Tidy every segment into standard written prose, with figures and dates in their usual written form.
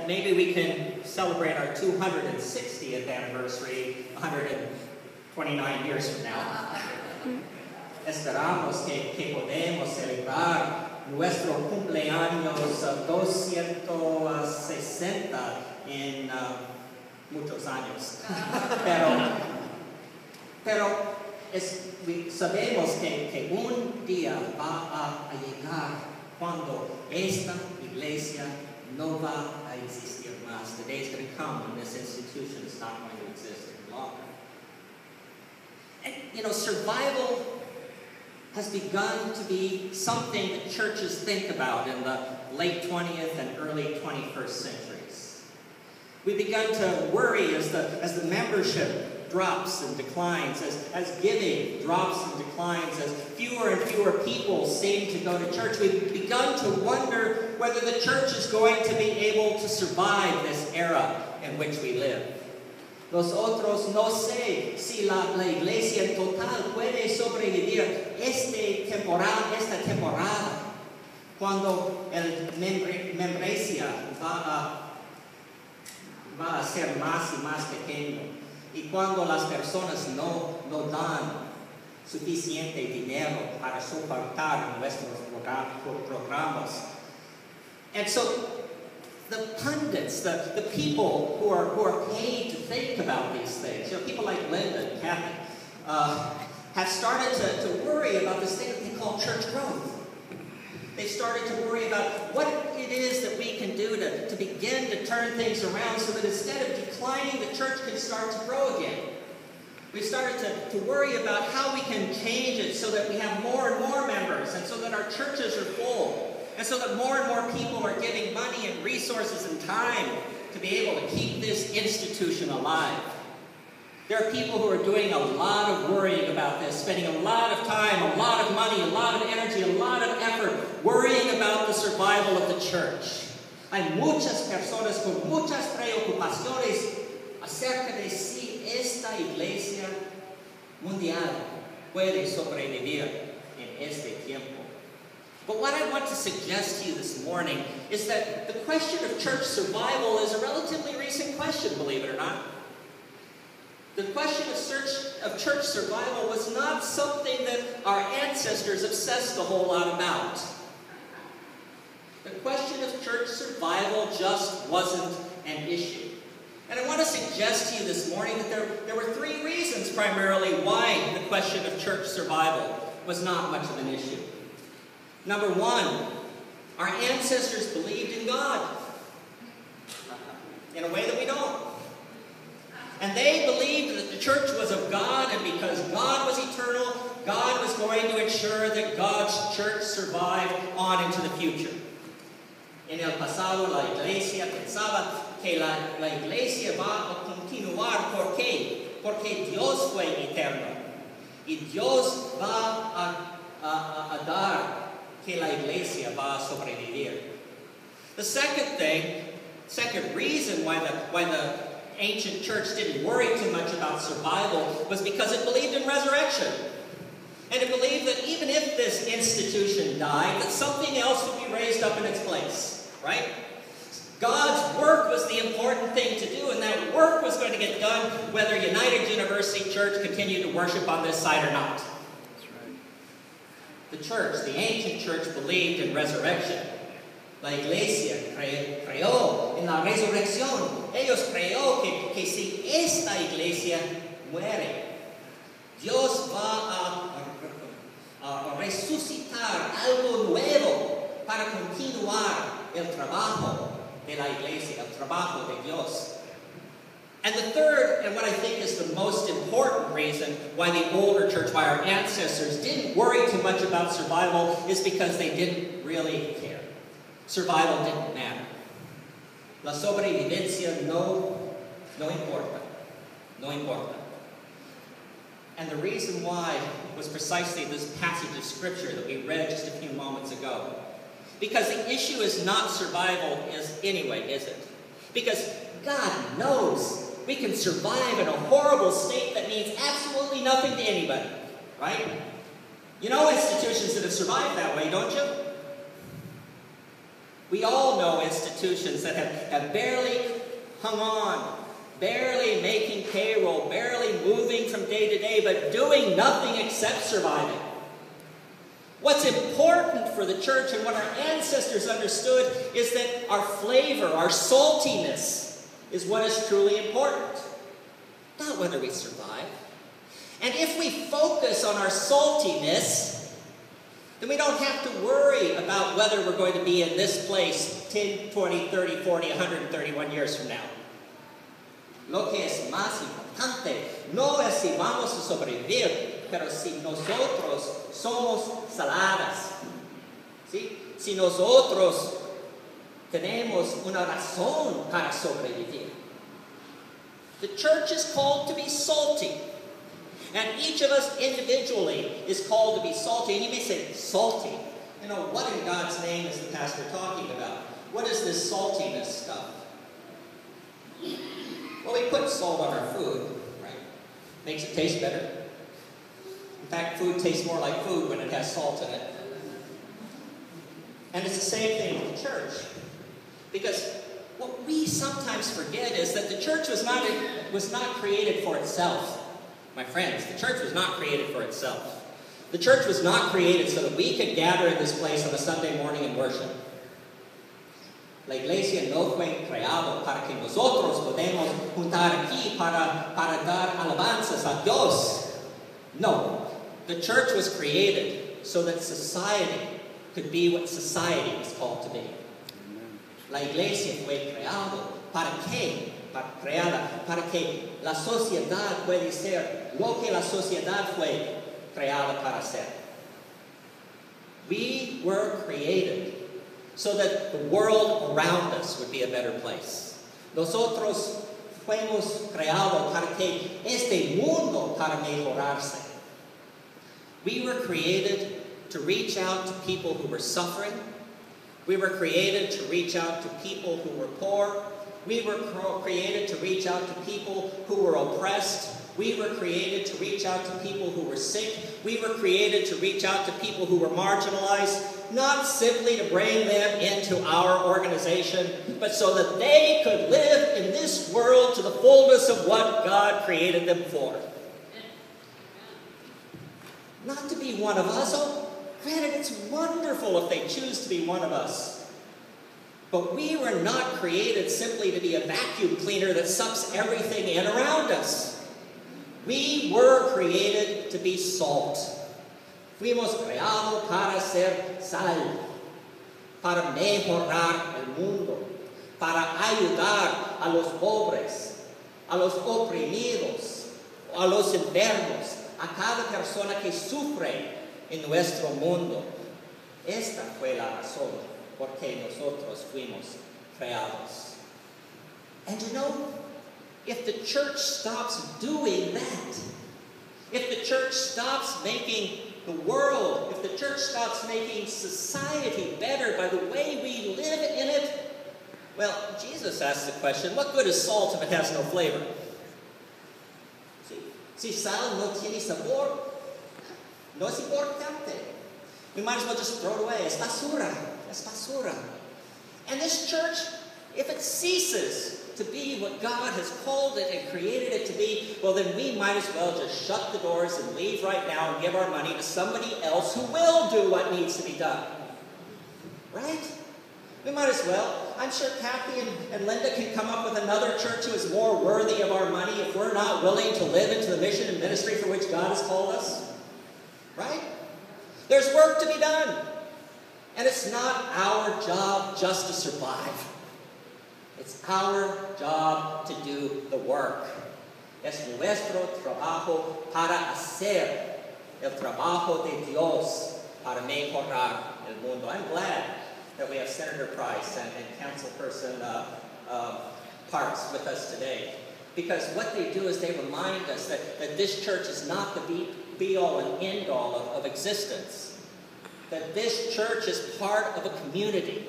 that maybe we can celebrate our 260th anniversary 129 years from now. Esperamos que podemos celebrar nuestro cumpleaños 260 en muchos años. Pero sabemos que un día va a llegar cuando esta iglesia no va a existir más. The day is going to come when this institution is not going to exist any longer. And, you know, survival has begun to be something that churches think about in the late 20th and early 21st centuries. We've begun to worry as the membership drops and declines, as giving drops and declines, as fewer and fewer people seem to go to church. We've begun to wonder whether the church is going to be able to survive this era in which we live. Nosotros no sé si la iglesia en total puede sobrevivir esta temporada cuando el membresía va a ser más y más pequeño y cuando las personas no dan suficiente dinero para soportar nuestros programas. And so the pundits, the people who are paid to think about these things, you know, people like Linda and Kathy, have started to worry about this thing that they call church growth. They've started to worry about what it is that we can do to begin to turn things around so that instead of declining, the church can start to grow again. We've started to worry about how we can change it so that we have more and more members and so that our churches are full. And so that more and more people are giving money and resources and time to be able to keep this institution alive. There are people who are doing a lot of worrying about this, spending a lot of time, a lot of money, a lot of energy, a lot of effort worrying about the survival of the church. Hay muchas personas con muchas preocupaciones acerca de si esta iglesia mundial puede sobrevivir en este tiempo. But what I want to suggest to you this morning is that the question of church survival is a relatively recent question, believe it or not. The question of church survival was not something that our ancestors obsessed a whole lot about. The question of church survival just wasn't an issue. And I want to suggest to you this morning that there were three reasons primarily why the question of church survival was not much of an issue. Number one, our ancestors believed in God in a way that we don't. And they believed that the church was of God, and because God was eternal, God was going to ensure that God's church survived on into the future. En el pasado, la iglesia pensaba que la iglesia va a continuar. ¿Por qué? Porque Dios fue eterno. Y Dios va a dar que la iglesia va a sobrevivir. The second reason why the ancient church didn't worry too much about survival was because it believed in resurrection. And it believed that even if this institution died, that something else would be raised up in its place, right? God's work was the important thing to do, and that work was going to get done whether United University Church continued to worship on this side or not. The church, the ancient church, believed in resurrection. La iglesia creyó en la resurrección. Ellos creyó que si esta iglesia muere, Dios va a resucitar algo nuevo para continuar el trabajo de la iglesia, el trabajo de Dios. And the third, and what I think is the most important reason why the older church, why our ancestors didn't worry too much about survival, is because they didn't really care. Survival didn't matter. La sobrevivencia no importa. No importa. And the reason why was precisely this passage of Scripture that we read just a few moments ago. Because the issue is not survival anyway, is it? Because God knows we can survive in a horrible state that means absolutely nothing to anybody, right? You know institutions that have survived that way, don't you? We all know institutions that have barely hung on, barely making payroll, barely moving from day to day, but doing nothing except surviving. What's important for the church and what our ancestors understood is that our flavor, our saltiness, is what is truly important, not whether we survive. And if we focus on our saltiness, then we don't have to worry about whether we're going to be in this place 10, 20, 30, 40, 131 years from now. Lo que es más importante no es si vamos a sobrevivir, pero si nosotros somos saladas. ¿Sí? Si nosotros tenemos una razón para sobrevivir. The church is called to be salty. And each of us individually is called to be salty. And you may say, salty? You know, what in God's name is the pastor talking about? What is this saltiness stuff? Well, we put salt on our food, right? Makes it taste better. In fact, food tastes more like food when it has salt in it. And it's the same thing with the church. Because what we sometimes forget is that the church was not created for itself. My friends, the church was not created for itself. The church was not created so that we could gather in this place on a Sunday morning and worship. La iglesia no fue creado para que nosotros podamos juntar aquí para dar alabanzas a Dios. No, the church was created so that society could be what society was called to be. La iglesia fue creado para qué? Para que la sociedad puede ser lo que la sociedad fue creada para ser. We were created so that the world around us would be a better place. Nosotros fuimos creados para que este mundo para mejorarse. We were created to reach out to people who were suffering. We were created to reach out to people who were poor. We were created to reach out to people who were oppressed. We were created to reach out to people who were sick. We were created to reach out to people who were marginalized, not simply to bring them into our organization, but so that they could live in this world to the fullness of what God created them for. Not to be one of us. Oh, granted, it's wonderful if they choose to be one of us. But we were not created simply to be a vacuum cleaner that sucks everything in around us. We were created to be salt. Fuimos creados para ser sal, para mejorar el mundo, para ayudar a los pobres, a los oprimidos, a los enfermos, a cada persona que sufre en nuestro mundo. Esta fue la razón porque nosotros fuimos creados. And you know, if the church stops doing that, if the church stops making the world, if the church stops making society better by the way we live in it, well, Jesus asked the question, what good is salt if it has no flavor? Si sal no tiene sabor, no es importante. We might as well just throw it away. Es basura. Es basura. And this church, if it ceases to be what God has called it and created it to be, well, then we might as well just shut the doors and leave right now and give our money to somebody else who will do what needs to be done. Right? We might as well. I'm sure Kathy and Linda can come up with another church who is more worthy of our money if we're not willing to live into the mission and ministry for which God has called us. Right? There's work to be done. And it's not our job just to survive. It's our job to do the work. Es nuestro trabajo para hacer el trabajo de Dios para mejorar el mundo. I'm glad that we have Senator Price and Councilperson Parks with us today. Because what they do is they remind us that this church is not the be-all and end-all of existence. That this church is part of a community,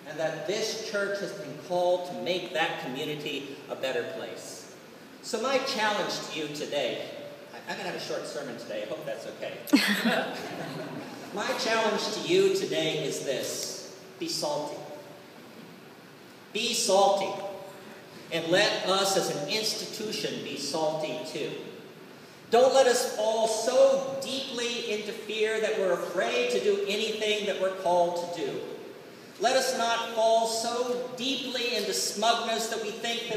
and that this church has been called to make that community a better place. So my challenge to you today, I'm going to have a short sermon today, I hope that's okay. My challenge to you today is this: be salty. Be salty. And let us as an institution be salty too. Don't let us fall so deeply into fear that we're afraid to do anything that we're called to do. Let us not fall so deeply into smugness that we think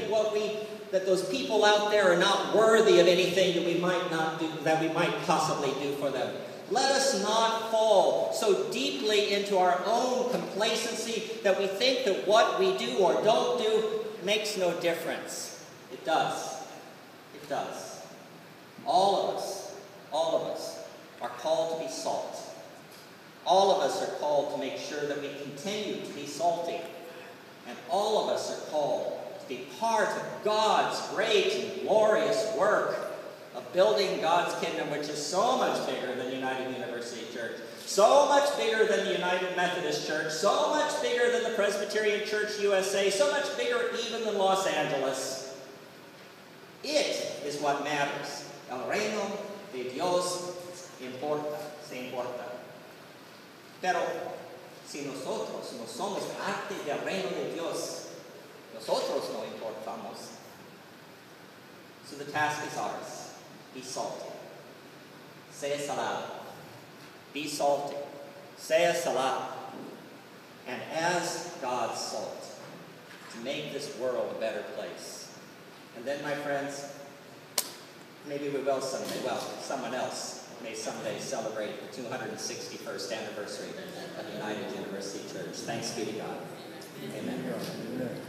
that those people out there are not worthy of anything that we might not do, that we might possibly do for them. Let us not fall so deeply into our own complacency that we think that what we do or don't do makes no difference. It does. It does. All of us are called to be salt. All of us are called to make sure that we continue to be salty. And all of us are called to be part of God's great and glorious work of building God's kingdom, which is so much bigger than United University Church, so much bigger than the United Methodist Church, so much bigger than the Presbyterian Church USA, so much bigger even than Los Angeles. It is what matters. El reino de Dios se importa. Pero si nosotros no somos parte del reino de Dios, nosotros no importamos. So the task is ours. Be salty. Sea salado. Be salty. Sea salado. And as God's salt, to make this world a better place. And then, my friends, maybe we will someday. Well, someone else may someday celebrate the 261st anniversary of United University Church. Thanks be to God. Amen.